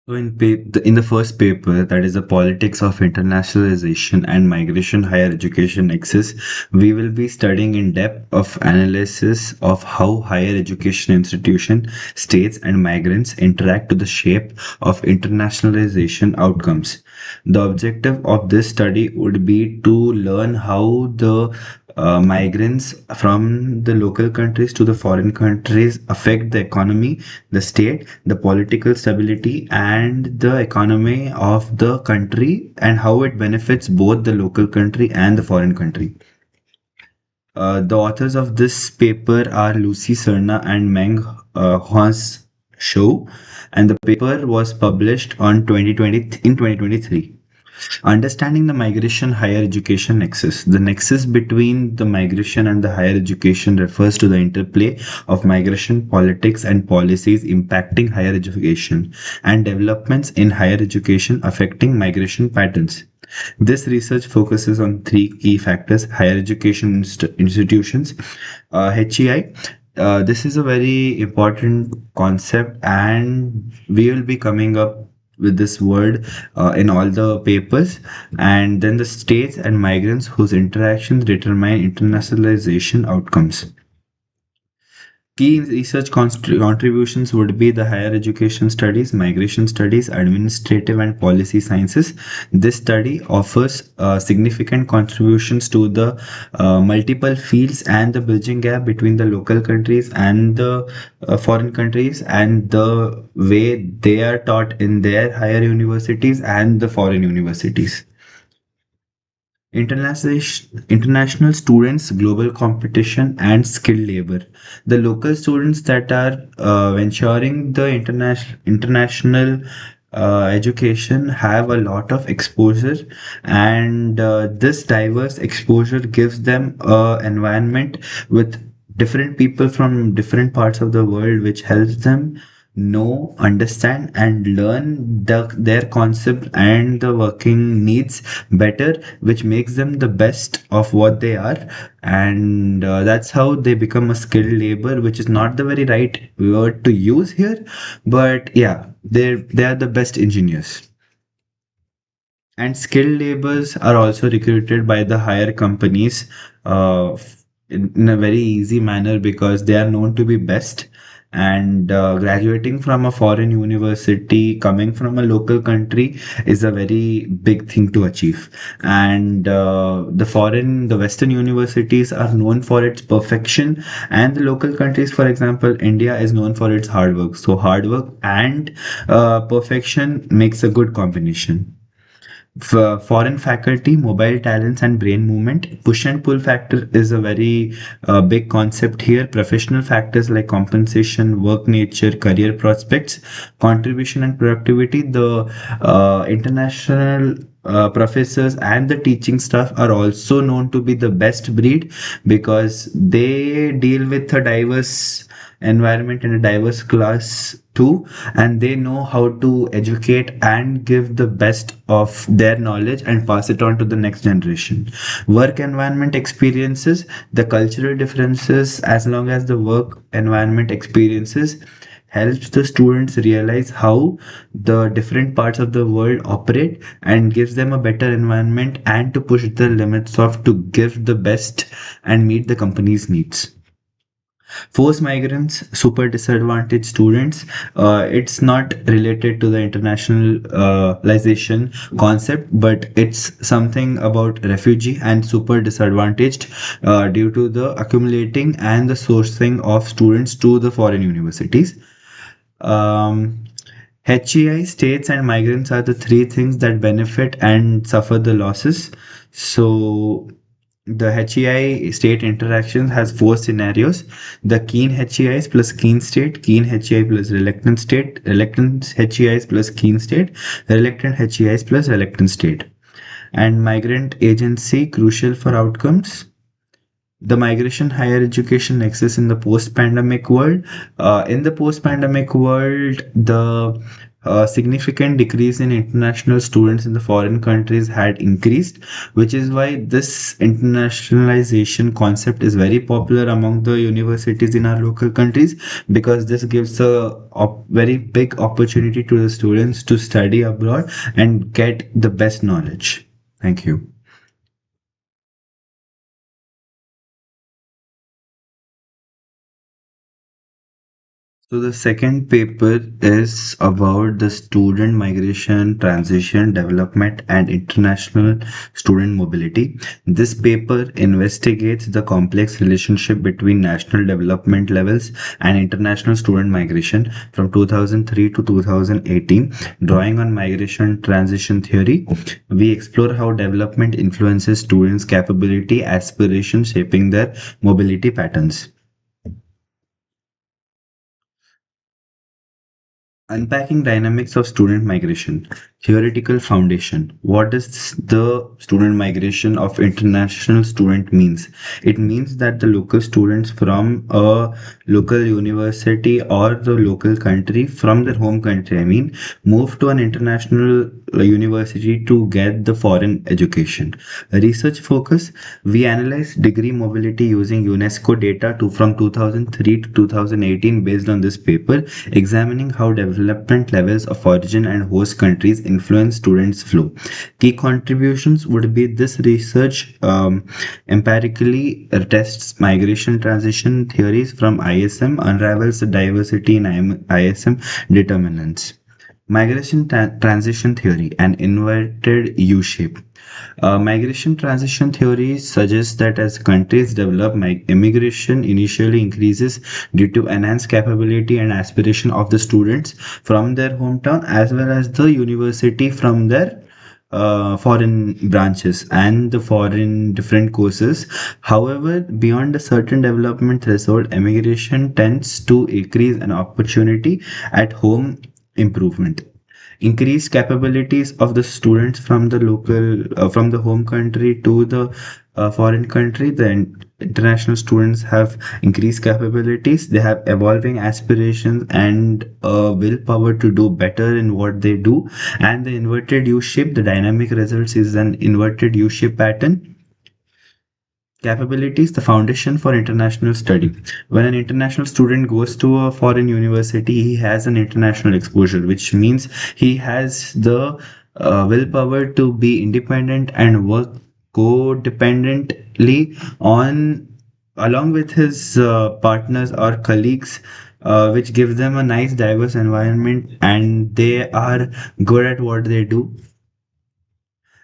So in the first paper, that is the politics of internationalization and migration higher education access, we will be studying in depth of analysis of how higher education institution, states and migrants interact to the shape of internationalization outcomes. The objective of this study would be to learn how the migrants from the local countries to the foreign countries affect the economy, the state, the political stability, and the economy of the country, and how it benefits both the local country and the foreign country. The authors of this paper are Lucy Serna and Meng Huas Shou, and the paper was published on 2020 in 2023. Understanding the migration higher education nexus. The nexus between the migration and the higher education refers to the interplay of migration politics and policies impacting higher education and developments in higher education affecting migration patterns. This research focuses on three key factors: higher education institutions, HEI. This is a very important concept, and we will be coming up with this word in all the papers. And then the states and migrants whose interactions determine internationalization outcomes. Key research contributions would be the higher education studies, migration studies, administrative and policy sciences. This study offers significant contributions to the multiple fields and the bridging gap between the local countries and the foreign countries, and the way they are taught in their higher universities and the foreign universities. International students, global competition, and skilled labor. The local students that are venturing the international education have a lot of exposure, and this diverse exposure gives them a environment with different people from different parts of the world, which helps them know, understand, and learn their concept and the working needs better, which makes them the best of what they are. And that's how they become a skilled labor, which is not the very right word to use here, but yeah, they are the best engineers. And skilled laborers are also recruited by the higher companies in a very easy manner because they are known to be best. And graduating from a foreign university, coming from a local country, is a very big thing to achieve. And the Western universities are known for its perfection, and the local countries, for example, India, is known for its hard work. So, hard work and perfection makes a good combination. Foreign faculty, mobile talents, and brain movement. Push and pull factor is a very big concept here. Professional factors like compensation, work nature, career prospects, contribution, and productivity. The international professors and the teaching staff are also known to be the best breed because they deal with a diverse environment and a diverse class too, and they know how to educate and give the best of their knowledge and pass it on to the next generation. Work environment experiences, the cultural differences, as long as the work environment experiences helps the students realize how the different parts of the world operate and gives them a better environment and to push the limits of to give the best and meet the company's needs. Forced migrants, super disadvantaged students. It's not related to the internationalization concept, but it's something about refugee and super disadvantaged due to the accumulating and the sourcing of students to the foreign universities. Um, HEI, states, and migrants are the three things that benefit and suffer the losses. So the HEI state interaction has four scenarios: the keen HEIs plus keen state, keen HEI plus reluctant state, reluctant HEIs plus keen state, reluctant HEIs plus reluctant state. And migrant agency crucial for outcomes. The migration higher education nexus in the post-pandemic world. In the post-pandemic world, the a significant decrease in international students in the foreign countries had increased, which is why this internationalization concept is very popular among the universities in our local countries, because this gives a very big opportunity to the students to study abroad and get the best knowledge. Thank you. So the second paper is about the student migration, transition, development, and international student mobility. This paper investigates the complex relationship between national development levels and international student migration from 2003 to 2018. Drawing on migration transition theory, we explore how development influences students' capability, aspirations, shaping their mobility patterns. Unpacking dynamics of student migration. Theoretical foundation. What does the student migration of international student means? It means that the local students from a local university or the local country, from their home country, I mean, move to an international university to get the foreign education. Research focus. We analyze degree mobility using UNESCO data from 2003 to 2018 based on this paper, examining how development levels of origin and host countries influence students' flow. Key contributions would be this research empirically tests migration transition theories from ISM, unravels the diversity in ISM determinants. Migration transition theory, an inverted U shape. Migration transition theory suggests that as countries develop, immigration initially increases due to enhanced capability and aspiration of the students from their hometown as well as the university from their foreign branches and the foreign different courses. However, beyond a certain development threshold, immigration tends to increase an opportunity at home improvement. Increased capabilities of the students from the local from the home country to the foreign country. The international students have increased capabilities, they have evolving aspirations and willpower to do better in what they do. And the inverted U shape, the dynamic results is an inverted U shape pattern. Capabilities, the foundation for international study. When an international student goes to a foreign university, he has an international exposure, which means he has the willpower to be independent and work codependently on along with his partners or colleagues, which gives them a nice diverse environment and they are good at what they do.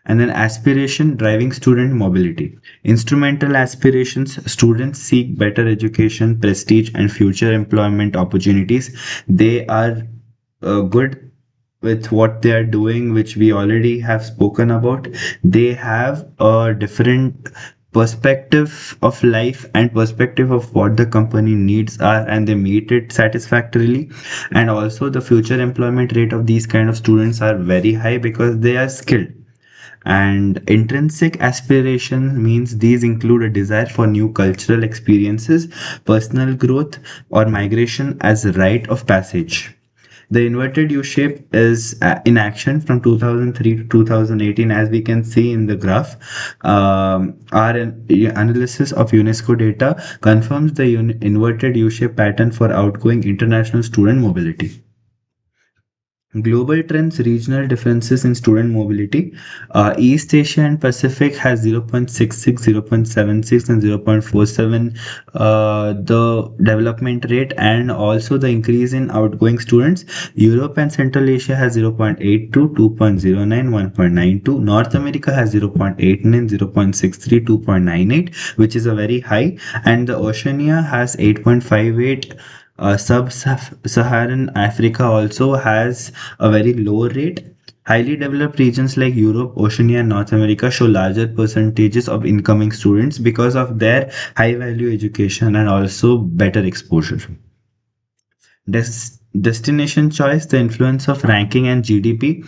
And then aspiration driving student mobility. Instrumental aspirations, students seek better education, prestige, and future employment opportunities. They are good with what they are doing, which we already have spoken about. They have a different perspective of life and perspective of what the company needs are, and they meet it satisfactorily. And also the future employment rate of these kind of students are very high because they are skilled. And intrinsic aspiration means these include a desire for new cultural experiences, personal growth, or migration as a rite of passage. The inverted U shape is in action from 2003 to 2018, as we can see in the graph. Our analysis of UNESCO data confirms the inverted U shape pattern for outgoing international student mobility. Global trends, regional differences in student mobility. East Asia and Pacific has 0.66, 0.76, and 0.47 the development rate and also the increase in outgoing students. Europe and Central Asia has 0.82, 2.09, 1.92. North America has 0.89, 0.63, 2.98, which is a very high. And the Oceania has 8.58. Sub-Saharan Africa also has a very low rate. Highly developed regions like Europe, Oceania, and North America show larger percentages of incoming students because of their high value education and also better exposure. Destination choice, the influence of ranking and GDP.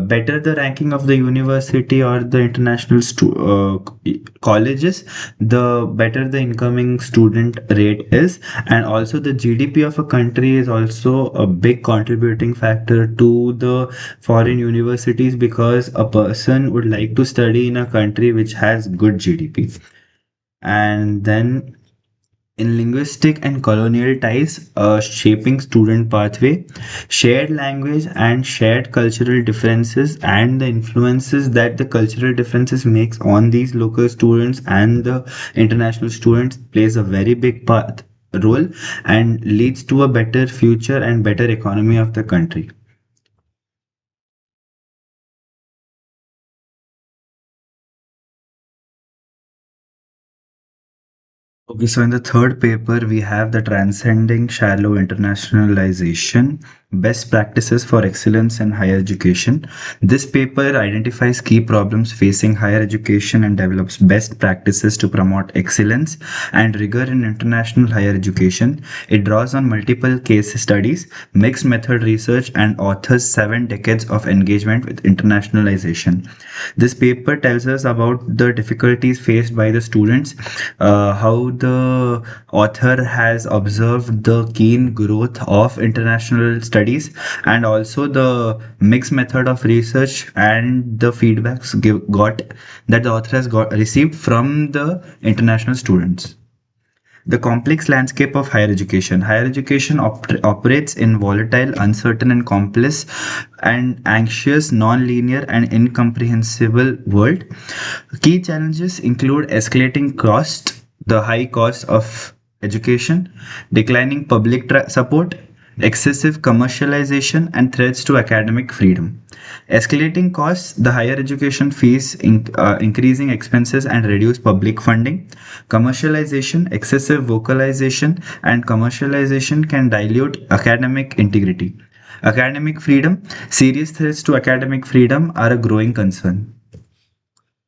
Better the ranking of the university or the international colleges, the better the incoming student rate is. And also, the GDP of a country is also a big contributing factor to the foreign universities, because a person would like to study in a country which has good GDP. And then in linguistic and colonial ties, shaping student pathway, shared language and shared cultural differences, and the influences that the cultural differences makes on these local students and the international students plays a very big part role, and leads to a better future and better economy of the country. Okay, so in the third paper, we have the Transcending Shallow Internationalization, Best Practices for Excellence in Higher Education. This paper identifies key problems facing higher education and develops best practices to promote excellence and rigor in international higher education. It draws on multiple case studies, mixed method research, and authors' 7 decades of engagement with internationalization. This paper tells us about the difficulties faced by the students, how the author has observed the keen growth of international studies, and also the mixed method of research and the feedbacks got that the author has got received from the international students. The complex landscape of higher education. Higher education operates in volatile, uncertain, and complex, and anxious, non-linear, and incomprehensible world. Key challenges include escalating cost, the high cost of education, declining public support, excessive commercialization, and threats to academic freedom. Escalating costs, the higher education fees, increasing expenses, and reduced public funding. Commercialization, excessive vocalization, and commercialization can dilute academic integrity. Academic freedom, serious threats to academic freedom are a growing concern.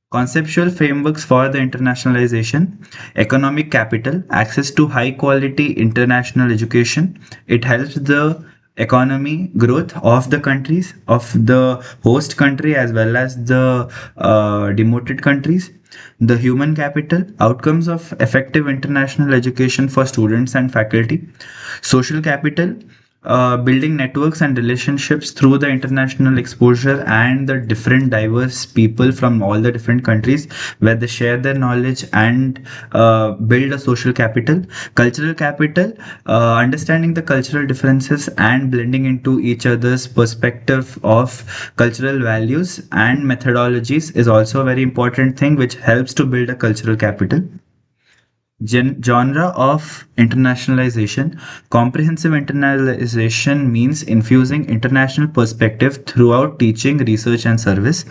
Conceptual frameworks for the internationalization, economic capital, access to high quality international education. It helps the economy growth of the countries, of the host country as well as the demoted countries. The human capital, outcomes of effective international education for students and faculty. Social capital, building networks and relationships through the international exposure and the different diverse people from all the different countries, where they share their knowledge and build a social capital. Cultural capital, understanding the cultural differences and blending into each other's perspective of cultural values and methodologies is also a very important thing which helps to build a cultural capital. Genre of internationalization. Comprehensive internationalization means infusing international perspective throughout teaching, research, and service.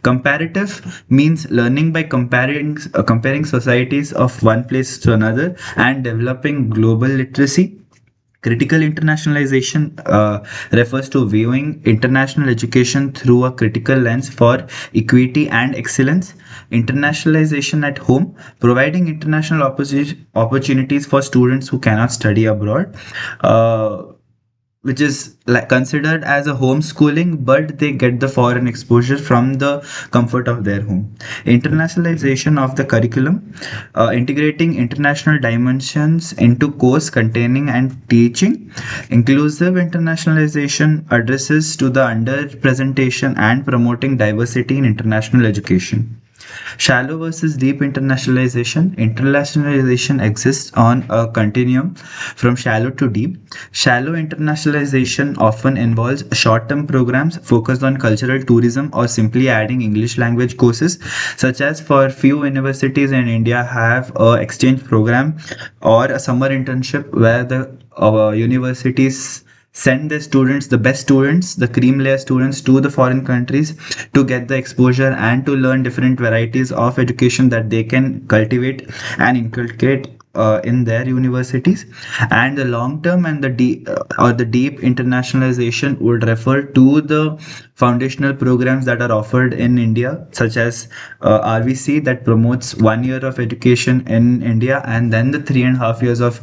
Comparative means learning by comparing societies of one place to another and developing global literacy. Critical internationalization refers to viewing international education through a critical lens for equity and excellence. Internationalization at home, providing international opportunities for students who cannot study abroad. Which is like considered as a homeschooling, but they get the foreign exposure from the comfort of their home. Internationalization of the curriculum, integrating international dimensions into course containing and teaching. Inclusive internationalization addresses to the underrepresentation and promoting diversity in international education. Shallow versus deep internationalization. Internationalization exists on a continuum from shallow to deep. Shallow internationalization often involves short term programs focused on cultural tourism or simply adding English language courses, such as for few universities in India have a exchange program or a summer internship where the universities send their students, the best students, the cream layer students, to the foreign countries to get the exposure and to learn different varieties of education that they can cultivate and inculcate in their universities. And the long term and the deep or the deep internationalization would refer to the foundational programs that are offered in India, such as RVC, that promotes 1 year of education in India, and then the 3.5 years of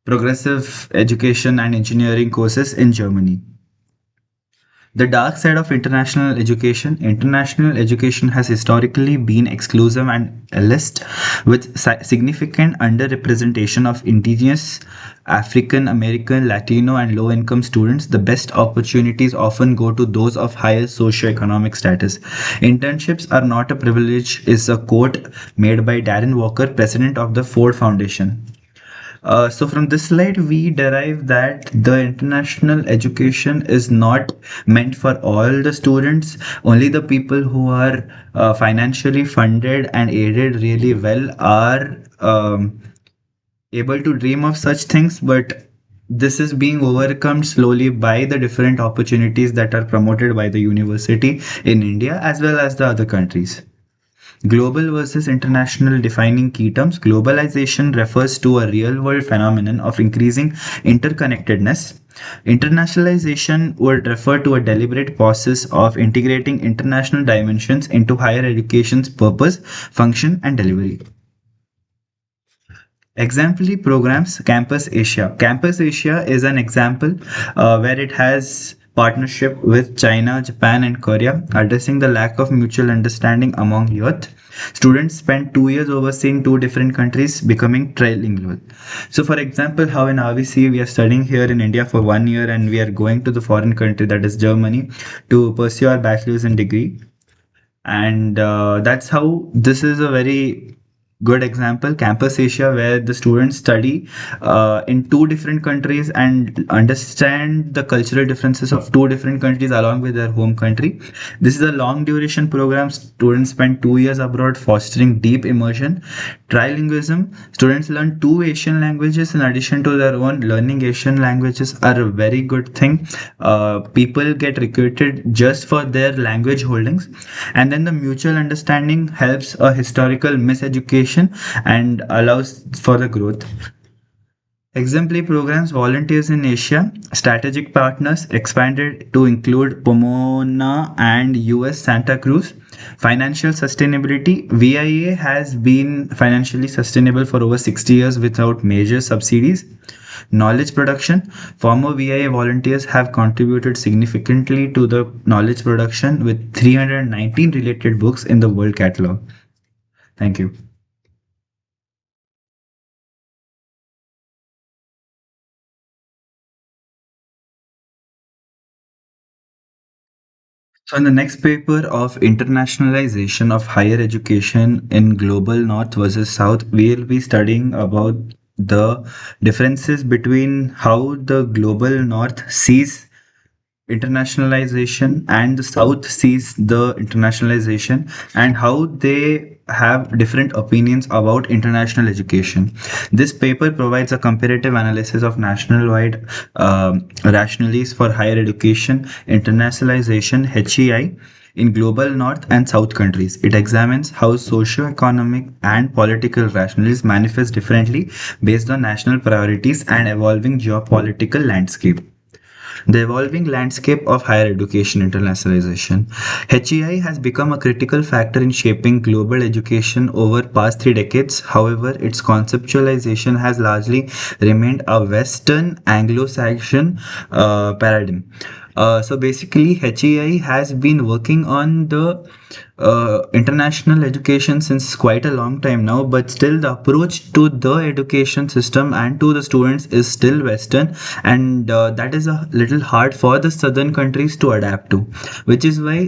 progressive education and engineering courses in Germany. The dark side of international education. International education has historically been exclusive and elitist, with significant underrepresentation of indigenous, African American, Latino, and low income students. The best opportunities often go to those of higher socioeconomic status. Internships are not a privilege, is a quote made by Darren Walker, president of the Ford Foundation. So from this slide, we derive that the international education is not meant for all the students. Only the people who are financially funded and aided really well are able to dream of such things, but this is being overcome slowly by the different opportunities that are promoted by the university in India as well as the other countries. Global versus international defining key terms. Globalization refers to a real world phenomenon of increasing interconnectedness. Internationalization would refer to a deliberate process of integrating international dimensions into higher education's purpose, function, and delivery. Exemplary programs. Campus Asia. Campus Asia is an example where it has partnership with China, Japan, and Korea, addressing the lack of mutual understanding among youth. Students spend 2 years overseeing two different countries, becoming trilingual. So, for example, how in RVC we are studying here in India for 1 year and we are going to the foreign country, that is Germany, to pursue our bachelor's and degree. And that's how this is a very good example, Campus Asia, where the students study in two different countries and understand the cultural differences of two different countries along with their home country. This is a long duration program. Students spend 2 years abroad, fostering deep immersion. Trilingualism. Students learn two Asian languages in addition to their own. Learning Asian languages are a very good thing. People get recruited just for their language holdings, and then the mutual understanding helps a historical miseducation and allows for the growth. Exemplary programs. Volunteers in Asia. Strategic partners expanded to include Pomona and US Santa Cruz. Financial sustainability. VIA has been financially sustainable for over 60 years without major subsidies. Knowledge production. Former VIA volunteers have contributed significantly to the knowledge production with 319 related books in the World Catalog. Thank you. So, in the next paper of internationalization of higher education in global north versus south, we'll be studying about the differences between how the global north sees internationalization and the south sees the internationalization, and how they have different opinions about international education. This paper provides a comparative analysis of national-wide rationales for higher education internationalization, HEI, in global north and south countries. It examines how socio-economic and political rationales manifest differently based on national priorities and evolving geopolitical landscape. The evolving landscape of higher education internationalization. HEI has become a critical factor in shaping global education over past 3 decades. However, its conceptualization has largely remained a Western Anglo-Saxon paradigm. So basically, HEI has been working on the international education since quite a long time now, but still the approach to the education system and to the students is still Western, and that is a little hard for the southern countries to adapt to, which is why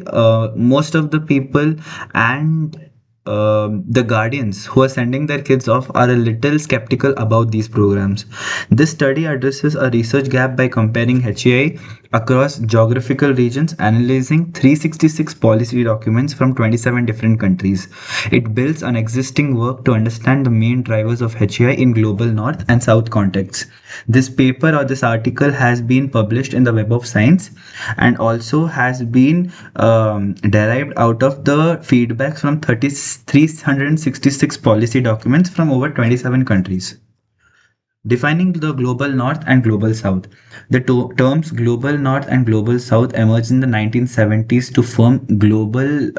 most of the people and the guardians who are sending their kids off are a little skeptical about these programs. This study addresses a research gap by comparing HEI across geographical regions, analyzing 366 policy documents from 27 different countries. It builds on existing work to understand the main drivers of HEI in global north and south contexts. This paper or this article has been published in the Web of Science and also has been derived out of the feedback from 366 policy documents from over 27 countries. Defining the global north and global south. The terms global north and global south emerged in the 1970s to firm global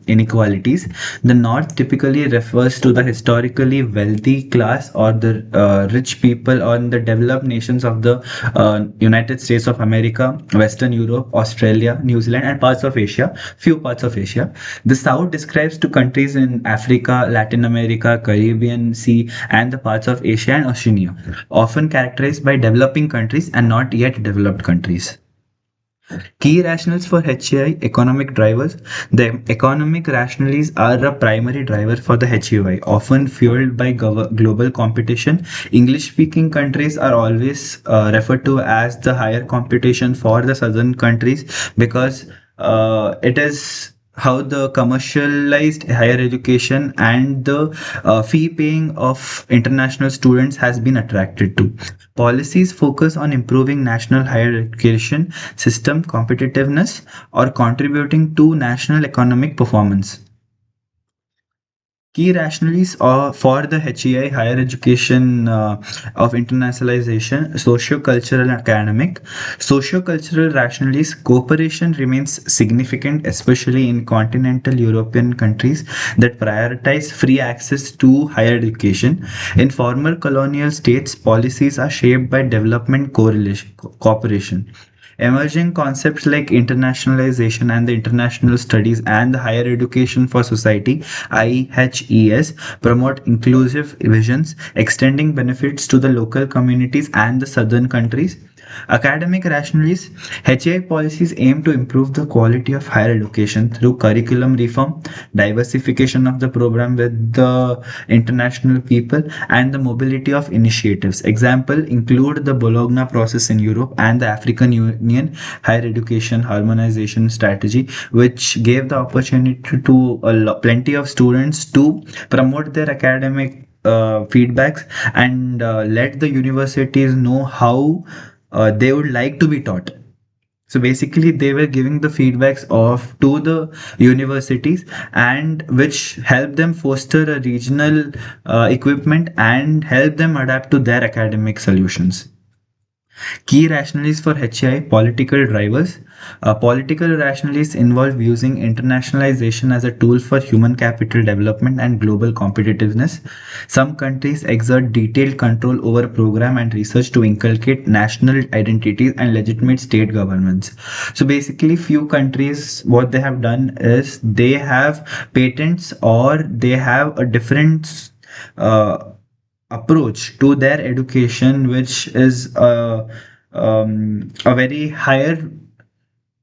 inequalities. The north typically refers to the historically wealthy class or the rich people on the developed nations of the United States of America, Western Europe, Australia, New Zealand, and parts of Asia, few parts of Asia. The south describes to countries in Africa, Latin America, Caribbean Sea, and the parts of Asia and Oceania, often characterized by developing countries and not yet developed countries. Key rationales for HAI economic drivers. The economic rationales are a primary driver for the HAI, often fueled by global competition. English speaking countries are always referred to as the higher competition for the southern countries because it is how the commercialized higher education and the fee paying of international students has been attracted to. Policies focus on improving national higher education system competitiveness or contributing to national economic performance. Key rationales are for the HEI higher education of internationalization, socio-cultural and academic. Socio-cultural rationales, cooperation remains significant, especially in continental European countries that prioritize free access to higher education. In former colonial states, policies are shaped by development cooperation. Emerging concepts like internationalization and the international studies and the higher education for society IHES promote inclusive visions, extending benefits to the local communities and the southern countries. Academic rationalists, HAI policies aim to improve the quality of higher education through curriculum reform, diversification of the program with the international people, and the mobility of initiatives. Example include the Bologna process in Europe and the African Union higher education harmonization strategy, which gave the opportunity to plenty of students to promote their academic feedbacks and let the universities know how they would like to be taught. So basically they were giving the feedbacks of to the universities and which help them foster a regional equipment and help them adapt to their academic solutions. Key rationales for HI political drivers. Political rationales involve using internationalization as a tool for human capital development and global competitiveness. Some countries exert detailed control over program and research to inculcate national identities and legitimate state governments. So basically, few countries, what they have done is they have patents or they have a different uh, approach to their education, which is a very higher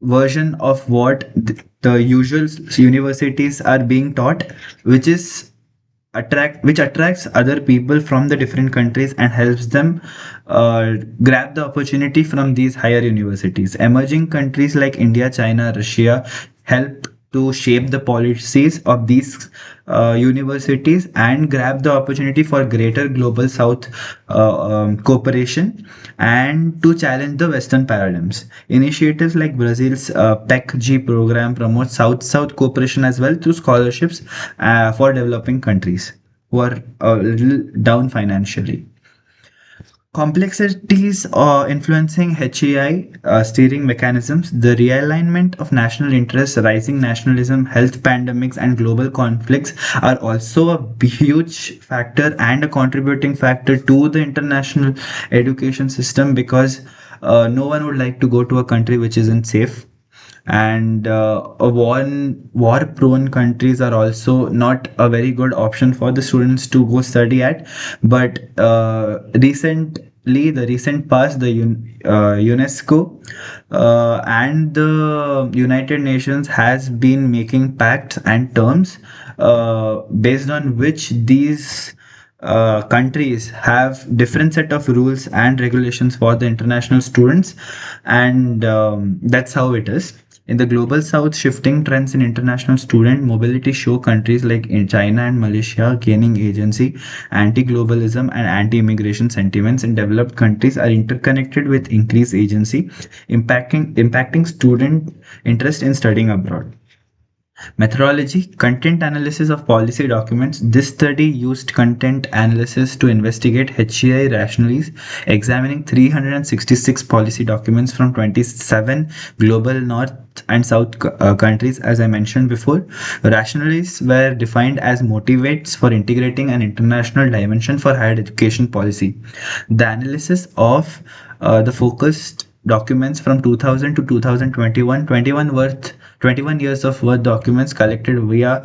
version of what the usual universities are being taught, which is which attracts other people from the different countries and helps them grab the opportunity from these higher universities. Emerging countries like India, China, Russia help to shape the policies of these universities and grab the opportunity for greater global south cooperation and to challenge the western paradigms. Initiatives like Brazil's PEC-G program promote south-south cooperation as well through scholarships for developing countries who are a little down financially. Complexities influencing HAI steering mechanisms, the realignment of national interests, rising nationalism, health pandemics, and global conflicts are also a huge factor and a contributing factor to the international education system because no one would like to go to a country which isn't safe, and war prone countries are also not a very good option for the students to go study at. But the recent past, the UNESCO and the United Nations has been making pacts and terms based on which these countries have different set of rules and regulations for the international students, and that's how it is. In the global south, shifting trends in international student mobility show countries like in China and Malaysia gaining agency. Anti-globalism and anti-immigration sentiments in developed countries are interconnected with increased agency, impacting student interest in studying abroad. Methodology, content analysis of policy documents. This study used content analysis to investigate HCI rationales, examining 366 policy documents from 27 global North and South countries, as I mentioned before. Rationales were defined as motivates for integrating an international dimension for higher education policy. The analysis of the focused documents from 2000 to 2021, 21 years of Word documents collected via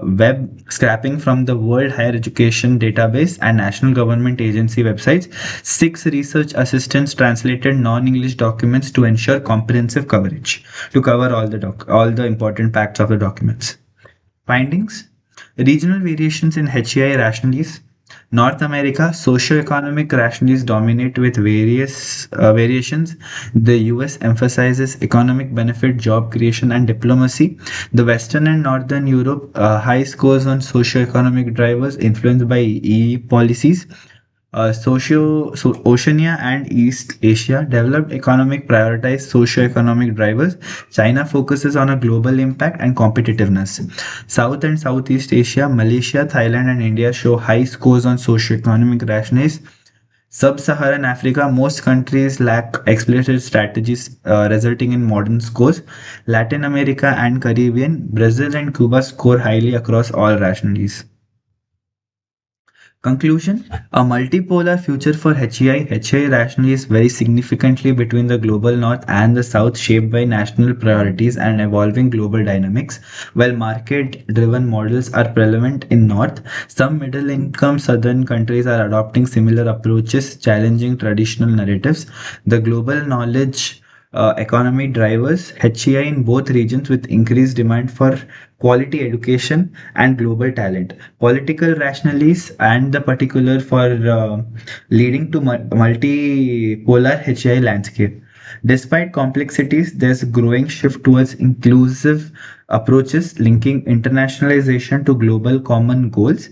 web scraping from the World Higher Education Database and national government agency websites. Six research assistants translated non-English documents to ensure comprehensive coverage, to cover all the important facts of the documents. Findings: regional variations in HEI rationales. North America, socioeconomic rationales dominate with various variations. The US emphasizes economic benefit, job creation, and diplomacy. The Western and Northern Europe, high scores on socioeconomic drivers influenced by EE policies. Oceania and East Asia, developed economic prioritize socio-economic drivers. China focuses on a global impact and competitiveness. South and Southeast Asia, Malaysia, Thailand, and India show high scores on socio-economic rationales. Sub-Saharan Africa, most countries lack explicit strategies, resulting in modern scores. Latin America and Caribbean, Brazil and Cuba score highly across all rationales. Conclusion: a multipolar future for HEI. HEI rationally is very significantly between the global north and the south, shaped by national priorities and evolving global dynamics. While market driven models are prevalent in north, some middle income southern countries are adopting similar approaches, challenging traditional narratives. The global knowledge economy drivers HEI in both regions with increased demand for quality education and global talent. Political rationales and the particular for leading to multipolar HEI landscape. Despite complexities, there's a growing shift towards inclusive approaches linking internationalization to global common goals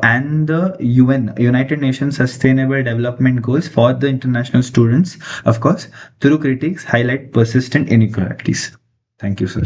and the United Nations Sustainable Development Goals for the international students, of course, through critiques highlight persistent inequalities. Thank you, sir.